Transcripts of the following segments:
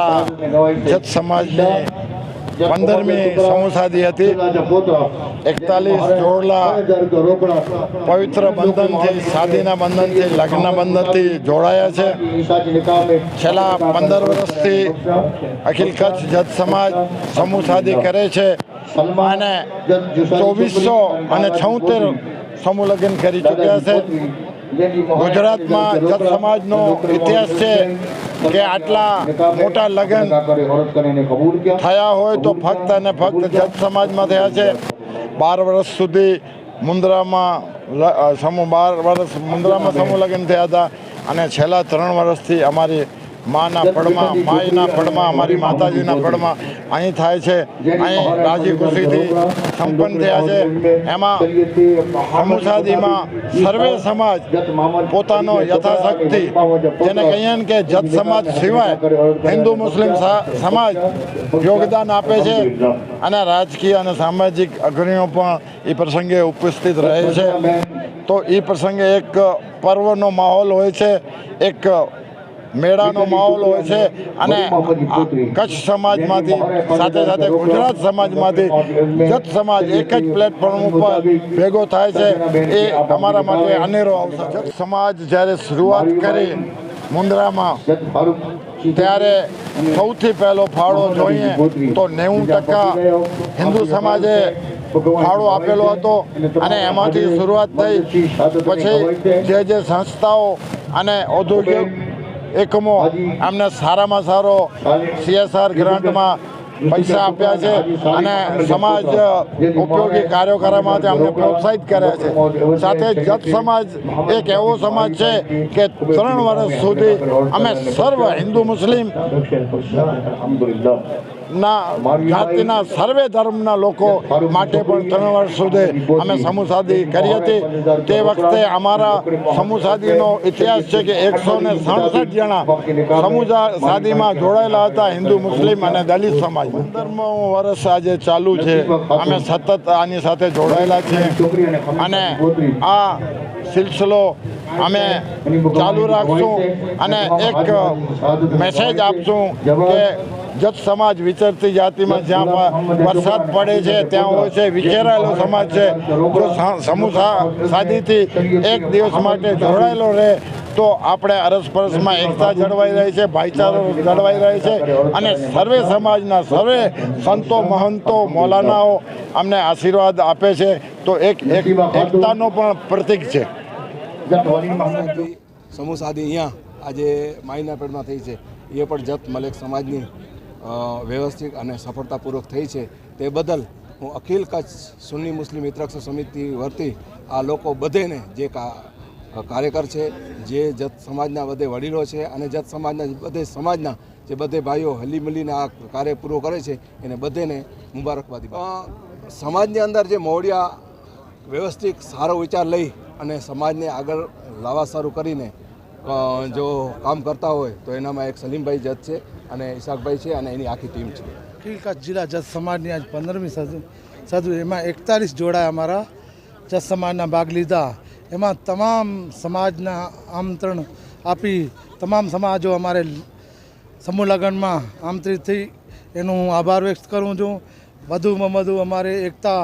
અમારા જત સમાજની 15મી સમૂહસાદી હતી। 41 જોડલા પવિત્ર બંધનથી, શાદીના બંધનથી, લગ્નના બંધનથી જોડાયા છે। છેલ્લા 15 વર્ષથી અખિલ કચ્છ જત સમાજ સમૂહસાદી કરે છે અને 2476 સમૂહ લગ્ન કરી ચૂક્યા છે। ગુજરાતમાં જત સમાજનો ઇતિહાસ છે કે આટલા મોટા લગ્ન થયા હોય તો ફક્ત અને ફક્ત જત સમાજમાં થયા છે। 12 વર્ષ સુધી મુન્દ્રામાં સમૂહ લગ્ન થયા હતા અને છેલ્લા 3 વર્ષથી અમારી માના પડમાં અમારી માતાજીના પડમાં અહીં થાય છે। અહીં રાજી ખુશીથી સંપન્ન થયા છે। એમાં સમૂહસાદીમાં સર્વે સમાજ પોતાનો યથાશક્તિ, જેને કહીએ ને કે જત સમાજ સિવાય હિન્દુ મુસ્લિમ સમાજ યોગદાન આપે છે અને રાજકીય અને સામાજિક અગ્રણીઓ પણ એ પ્રસંગે ઉપસ્થિત રહે છે। તો એ પ્રસંગે એક પર્વનો માહોલ હોય છે, એક મેળાનો માહોલ હોય છે અને કચ્છ સમાજમાંથી સાથે સાથે ગુજરાત સમાજમાંથી જત સમાજ એક જ પ્લેટફોર્મ ઉપર ભેગો થાય છે, એ અમારા માટે અનેરો અવસર। જત સમાજ જ્યારે શરૂઆત કરી મુન્દ્રામાં ત્યારે સૌથી પહેલો ફાળો જોઈએ તો 90% હિન્દુ સમાજે ફાળો આપેલો હતો અને એમાંથી શરૂઆત થઈ। પછી જે સંસ્થાઓ અને ઔદ્યોગિક એકમો અમને સારામાં સારો CSR ગ્રાન્ટમાં પૈસા આપ્યા છે અને સમાજ ઉપયોગી કાર્યો કરવા માટે અમને પ્રોત્સાહિત કર્યા છે। સાથે જત સમાજ એક એવો સમાજ છે કે 3 વર્ષ સુધી અમે સર્વ હિન્દુ મુસ્લિમ જાતિના સર્વે ધર્મના લોકો માટે પણ 3 વર્ષ સુધી અમે સમૂહસાદી કરી હતી। તે વખતે અમારા સમૂહસાદીનો ઇતિહાસ છે કે 167 જણા સમૂહસાદીમાં જોડાયેલા હતા, હિન્દુ મુસ્લિમ અને દલિત સમાજ। 15મું વર્ષ આજે ચાલુ છે, અમે સતત આની સાથે જોડાયેલા છીએ અને આ સિલસિલો અમે ચાલુ રાખશું અને એક મેસેજ આપશું કે જત સમાજ વિચરતી જાતિમાં જ્યાં વરસાદ પડે છે ત્યાં હોય છે, વિખેરાયેલો સમાજ છે। જો સમૂહસાદીથી એક દિવસ માટે જોડાયેલો રહે તો આપણે અરસપરસમાં એકતા જળવાઈ રહી છે, ભાઈચારો જળવાઈ રહે છે અને સર્વે સમાજના સર્વે સંતો મહંતો મૌલાનાઓ અમને આશીર્વાદ આપે છે, તો એક એકતાનો પણ પ્રતીક છે। સમૂહસાદી અહીંયા આજે માઈના પેડમાં થઈ છે, એ પણ જત મલેક સમાજની વ્યવસ્થિત અને સફળતાપૂર્વક થઈ છે। તે બદલ હું અખિલ કચ્છ સુન્ની મુસ્લિમ મિત્રક્ષ સમિતિ વતી આ લોકો બધેને જે કાર્યકર છે, જે જત સમાજના બધે વડીલો છે અને જત સમાજના બધે સમાજના જે બધે ભાઈઓ હલી મળીને આ કાર્ય પૂરો કરે છે એને બધેને મુબારકબાદી। સમાજની અંદર જે મોવડિયા વ્યવસ્થિત સારો વિચાર લઈ અને સમાજને આગળ લાવવા સારું કરીને જો કામ કરતા હોય તો એનામાં એક સલીમભાઈ જત છે અને ઈશાકભાઈ છે અને એની આખી ટીમ છે। અખિલ કચ્છ જિલ્લા જત સમાજની આજ 15મી સદી, એમાં 41 જોડા અમારા જત સમાજના ભાગ લીધા। એમાં તમામ સમાજના આમંત્રણ આપી તમામ સમાજો અમારે સમૂહ લગ્નમાં આમંત્રિત થઈ, એનું હું આભાર વ્યક્ત કરું છું। વધુમાં વધુ અમારે એકતા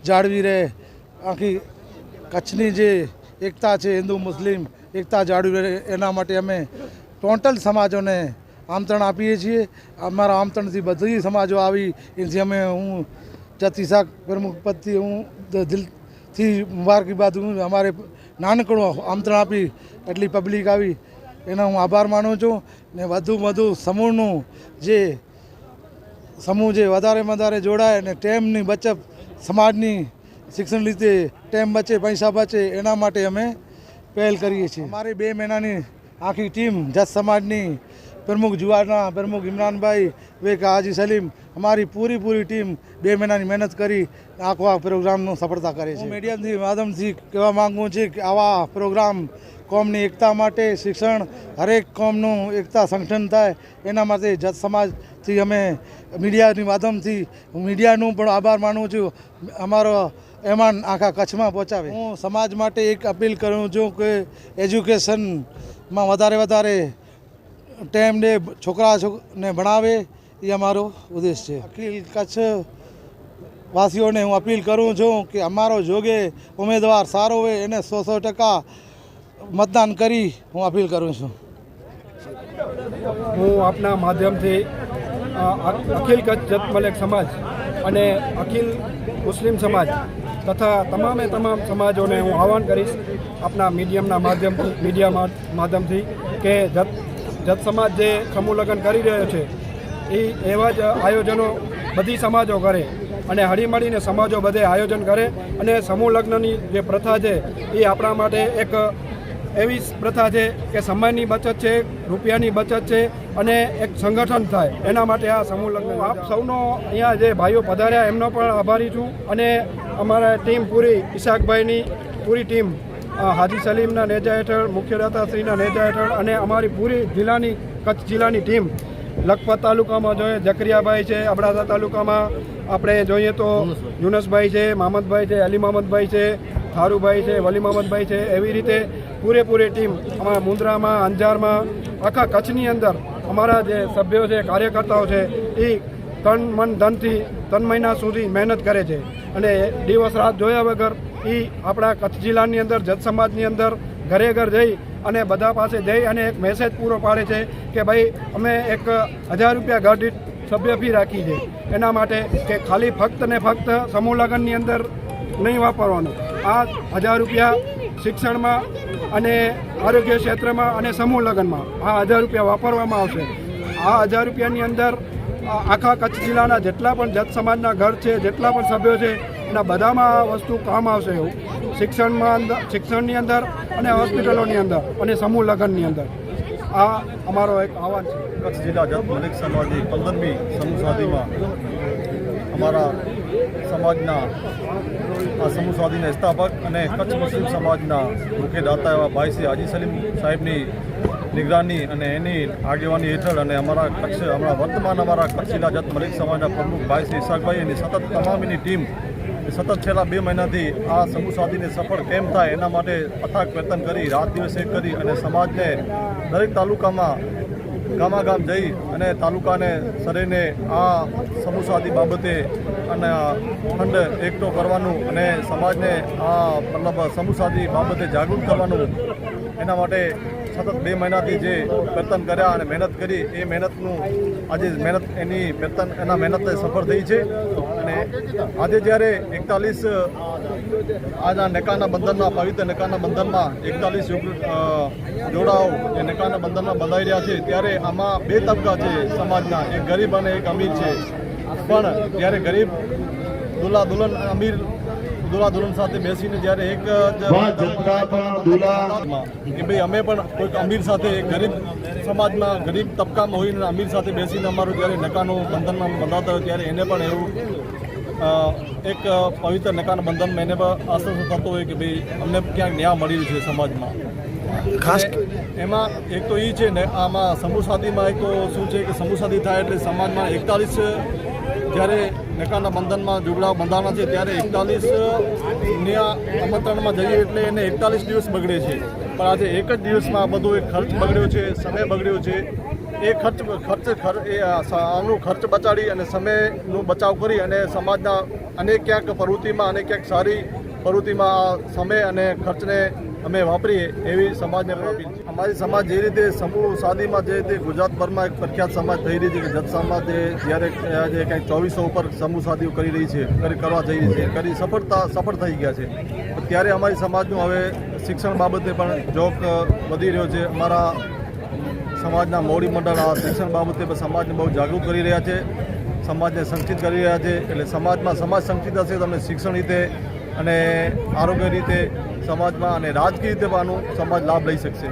જાળવી રહે, આખી કચ્છની જે એકતા છે હિન્દુ મુસ્લિમ એકતા જાળવી રહે એના માટે અમે ટોટલ સમાજોને આમંત્રણ આપીએ છીએ। અમારા આમંત્રણથી બધી સમાજો આવી, એથી અમે હું જત ઈશાક પ્રમુખ પદથી હું દિલથી મુબારકબાદ હું। અમારે નાનકડું આમંત્રણ આપી એટલી પબ્લિક આવી એનો હું આભાર માનું છું ને વધુ સમૂહનું જે વધારે જોડાય અને ટાઈમની બચત, સમાજની શિક્ષણ લીધે ટાઈમ બચે, પૈસા બચે એના માટે અમે પહેલ કરીએ છીએ। અમારી 2 મહિનાની આખી ટીમ જત સમાજની પ્રમુખ જુવારના પ્રમુખ ઇમરાનભાઈ વેક હાજી સલીમ, અમારી પૂરી ટીમ 2 મહિનાની મહેનત કરી આખા પ્રોગ્રામનું સફળતા કરે છે। મીડિયાથી માધ્યમથી કહેવા માગું છું કે આવા પ્રોગ્રામ કોમની એકતા માટે, શિક્ષણ હરેક કોમનું એકતા સંગઠન થાય એના માટે જત સમાજથી અમે મીડિયાની માધ્યમથી મીડિયાનું પણ આભાર માનું છું, અમારો એમાન આખા કચ્છમાં પહોંચાવે। હું સમાજ માટે એક અપીલ કરું છું કે એજ્યુકેશનમાં વધારે ટાઈમ ડે છોકરાને ભણાવે એ અમારો ઉદ્દેશ છે. અખિલ કચ્છ વાસીઓને હું અપીલ કરું છું કે અમારો જોગે ઉમેદવાર સારો હોય એને 100% મતદાન કરી હું અપીલ કરું છું. હું આપના માધ્યમથી અખિલ કચ્છ જત મલેક સમાજ અને અખિલ મુસ્લિમ સમાજ તથા તમામ સમાજોને હું આહવાન કરીશ આપના મીડિયા માધ્યમથી કે જત સમાજ જે સમૂહ લગ્ન કરી રહ્યો છે એ એવા જ આયોજનો બધી સમાજો કરે અને હળીમળીને સમાજો બધે આયોજન કરે અને સમૂહ લગ્નની જે પ્રથા છે એ આપણા માટે એક એવી પ્રથા છે કે સમયની બચત છે, રૂપિયાની બચત છે અને એક સંગઠન થાય એના માટે આ સમૂહ લગ્ન. આપ સૌનો અહીંયા જે ભાઈઓ પધાર્યા એમનો પણ આભારી છું અને અમારા ટીમ પૂરી ઈશાકભાઈની પૂરી ટીમ હાજી સલીમના નેજા હેઠળ, મુખ્ય દાતાશ્રીના નેજા હેઠળ અને અમારી પૂરી કચ્છ જિલ્લાની ટીમ લખપત તાલુકામાં જોઈએ જકરિયાભાઈ છે, અબડાસા તાલુકામાં આપણે જોઈએ તો યુનસભાઈ છે, મામદભાઈ છે, અલી મામદભાઈ છે, થારુભાઈ છે, વલી મામદભાઈ છે, એવી રીતે પૂરેપૂરી ટીમ અમારા મુન્દ્રામાં, અંજારમાં, આખા કચ્છની અંદર અમારા જે સભ્યો છે, કાર્યકર્તાઓ છે એ ત્રણ મહિના સુધી મહેનત કરે છે અને દિવસ રાત જોયા વગર એ આપણા કચ્છ જિલ્લાની અંદર જત સમાજની અંદર ઘરે ઘર જઈ અને બધા પાસે જઈ અને એક મેસેજ પૂરો પાડે છે કે ભાઈ અમે એક 1000 રૂપિયા ઘર દીઠ સભ્ય ફી રાખી છે એના માટે કે ખાલી ફક્ત ને ફક્ત સમૂહ લગ્નની અંદર નહીં વાપરવાનું. આ 1000 રૂપિયા શિક્ષણમાં અને આરોગ્ય ક્ષેત્રમાં અને સમૂહ લગ્નમાં આ 1000 રૂપિયા વાપરવામાં આવશે. આ 1000 રૂપિયાની અંદર આખા કચ્છ જિલ્લાના જેટલા પણ જત સમાજના ઘર છે, જેટલા પણ સભ્યો છે એના બધામાં આ વસ્તુ કામ આવશે. એવું શિક્ષણની અંદર અને હોસ્પિટલોની અંદર અને સમૂહ લગ્નની અંદર આ અમારો એક આહવાન છે. કચ્છ જિલ્લા જત મલેક સમાજની 15મી સમૂહ સાદીમાં અમારા સમાજના આ સમૂહ સાદીના સ્થાપક અને કચ્છ મુસ્લિમ સમાજના મુખ્ય દાતા એવા ભાઈ શ્રી હાજી સલીમ સાહેબની નિગરાની અને એની આગેવાની હેઠળ અને અમારા કચ્છ જિલ્લા જત મલેક સમાજના પ્રમુખ ભાઈ શ્રી ઈશાકભાઈ એની સતત તમામની ટીમ સતત છેલ્લા 2 મહિનાથી આ સમૂહ સાદીને સફળ કેમ થાય એના માટે અથાગ પ્રયત્ન કરી રાત દિવસ એક કરી અને સમાજને દરેક તાલુકામાં ગામાગામ જઈ અને તાલુકાને સરેને આ સમૂહ સાદી બાબતે અને ફંડ એકઠો કરવાનું અને સમાજને આ સમૂહ સાદી બાબતે જાગૃત કરવાનું એના માટે સતત 2 મહિનાથી જે પ્રયત્ન કર્યા અને મહેનત કરી એ મહેનતનું આજે એના મહેનત સફળ થઈ છે. અને આજે જ્યારે 41 આજના નેકાના બંધનના પવિત્ર નેકાના બંધનમાં 41 જોડાઓ એ નેકાના બંધનમાં બંધાઈ રહ્યા છે ત્યારે આમાં 2 તબક્કા છે સમાજના, એક ગરીબ અને એક અમીર છે. પણ જ્યારે ગરીબ દુલ્હા દુલ્હન સાથે બેસીને જ્યારે એક કે ભાઈ અમે પણ કોઈક અમીર સાથે ગરીબ સમાજમાં ગરીબ તબક્કામાં હોઈને અમીર સાથે બેસીને અમારું જ્યારે નકાનું બંધનમાં બંધાતા હોય ત્યારે એને પણ એવું એક પવિત્ર નકાના બંધનમાં એને પણ આશ્વાસન થતો હોય કે ભાઈ અમને ક્યાંક ન્યાય મળી રહ્યું છે સમાજમાં. ખાસ એમાં એક તો એ છે ને આમાં સમૂહ સાદીમાં એક તો શું છે કે સમૂહ સાદી થાય એટલે સમાજમાં 41 જ્યારે નકાના બંધનમાં જોગડાઓ બંધાવાના છે ત્યારે 41 આમંત્રણમાં જઈએ એટલે એને 41 દિવસ બગડે છે. પણ આજે એક જ દિવસમાં બધો એક ખર્ચ બગડ્યો છે, સમય બગડ્યો છે. એ આનો ખર્ચ બચાડી અને સમયનો બચાવ કરી અને સમાજના અનેક ક્યાંક પ્રવૃત્તિમાં અને ક્યાંક સારી પ્રવૃત્તિમાં આ સમય અને ખર્ચને અમે વાપરીએ એવી સમાજને અપીલ છે. અમારી સમાજ જે રીતે સમૂહ સાદીમાં જે રીતે ગુજરાતભરમાં એક પ્રખ્યાત સમાજ થઈ રહી છે કે જત સમાજ જ્યારે આજે કંઈક 2400 ઉપર સમૂહ સાદીઓ કરી રહી છે, કરવા જઈ રહી છે, કરી સફળ થઈ ગયા છે. ત્યારે અમારી સમાજનું હવે શિક્ષણ બાબતે પણ જોક વધી રહ્યો છે. અમારા સમાજના મોવડી મંડળ આ શિક્ષણ બાબતે પણ સમાજને બહુ જાગૃત કરી રહ્યા છે, સમાજને સંગઠિત કરી રહ્યા છે. એટલે સમાજ સંગઠિત હશે તો અમે શિક્ષણ રીતે અને આરોગ્ય રીતે સમાજમાં અને રાજકીય રીતે પણ આનો સમાજ લાભ લઈ શકશે.